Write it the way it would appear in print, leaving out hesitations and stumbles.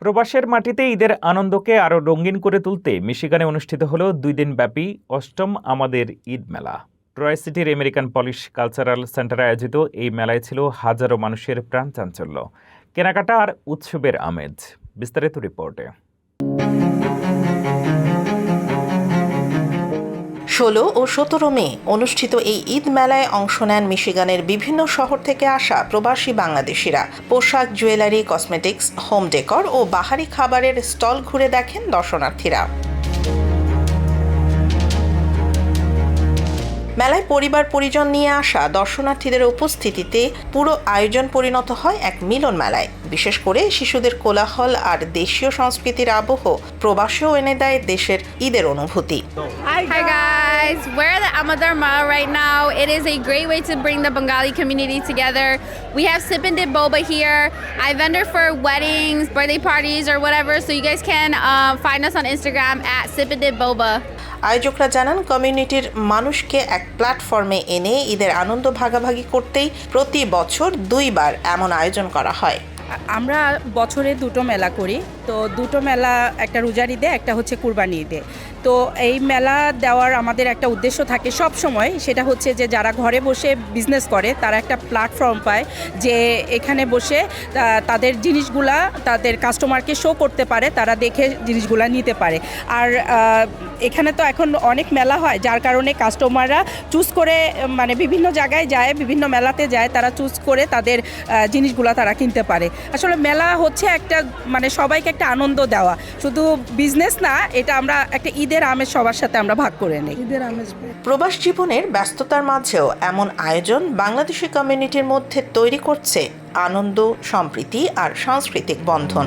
প্রবাসের মাটিতে ঈদের আনন্দকে আরও রঙিন করে তুলতে মিশিগানে অনুষ্ঠিত হলো 2 দিনব্যাপী অষ্টম আমাদের ঈদ মেলা। ট্রয় সিটির আমেরিকান পলিশ কালচারাল সেন্টারে আয়োজিত এই মেলায় ছিল হাজারো মানুষের প্রাণ চাঞ্চল্য, কেনাকাটা আর উৎসবের আমেজ। বিস্তারিত রিপোর্টে। 16 ও 17 মে অনুষ্ঠিত এই ঈদ মেলায় অংশ নেন মিশিগানের বিভিন্ন শহর থেকে আসা প্রবাসী বাংলাদেশিরা। পোশাক, জুয়েলারি, কসমেটিক্স, হোম ডেকর ও বাহারি খাবারের স্টল ঘুরে দেখেন দর্শনার্থীরা। মেলায় পরিবার পরিজন নিয়ে আসা দর্শনার্থীদের উপস্থিতিতে পুরো আয়োজন পরিণত হয় এক মিলন মেলায়। বিশেষ করে শিশুদের কোলাহল আর দেশীয় সংস্কৃতির আবহ প্রবাসেও এনে দেয় দেশের ঈদের অনুভূতি। Hi guys, we're at the Amadar Mall right now. It is a great way to bring the Bengali community together. We have Sip and Dip Boba here. I vendor for weddings, birthday parties or whatever, so you guys can find us on Instagram at Sip and Dip Boba. আয়োজকরা জানান, কমিউনিটির মানুষকে এক প্ল্যাটফর্মে এনে ঈদের আনন্দ ভাগাভাগি করতেই প্রতি বছর 2 বার এমন আয়োজন করা হয়। আমরা বছরে 2টো মেলা করি, তো 2টো মেলা, একটা রোজার ঈদে, একটা হচ্ছে কুরবানি ঈদে। তো এই মেলা দেওয়ার আমাদের একটা উদ্দেশ্য থাকে সব সময়, সেটা হচ্ছে যে যারা ঘরে বসে বিজনেস করে তারা একটা প্ল্যাটফর্ম পায়, যে এখানে বসে তাদের জিনিসগুলা তাদের কাস্টমারকে শো করতে পারে, তারা দেখে জিনিসগুলা নিতে পারে। আর এখানে তো এখন অনেক মেলা হয়, যার কারণে কাস্টমাররা চুজ করে, মানে বিভিন্ন জায়গায় যায়, বিভিন্ন মেলাতে যায়, তারা চুজ করে তাদের জিনিসগুলা তারা কিনতে পারে। আসলে মেলা হচ্ছে একটা, মানে সবাইকে একটা আনন্দ দেওয়া, শুধু বিজনেস না, এটা আমরা একটা ঈদের আমেজ সবার সাথে আমরা ভাগ করে নিই। ঈদের আমেজ প্রবাস জীবনের ব্যস্ততার মাঝেও এমন আয়োজন বাংলাদেশি কমিউনিটির মধ্যে তৈরি করছে আনন্দ, সম্প্রীতি আর সাংস্কৃতিক বন্ধন।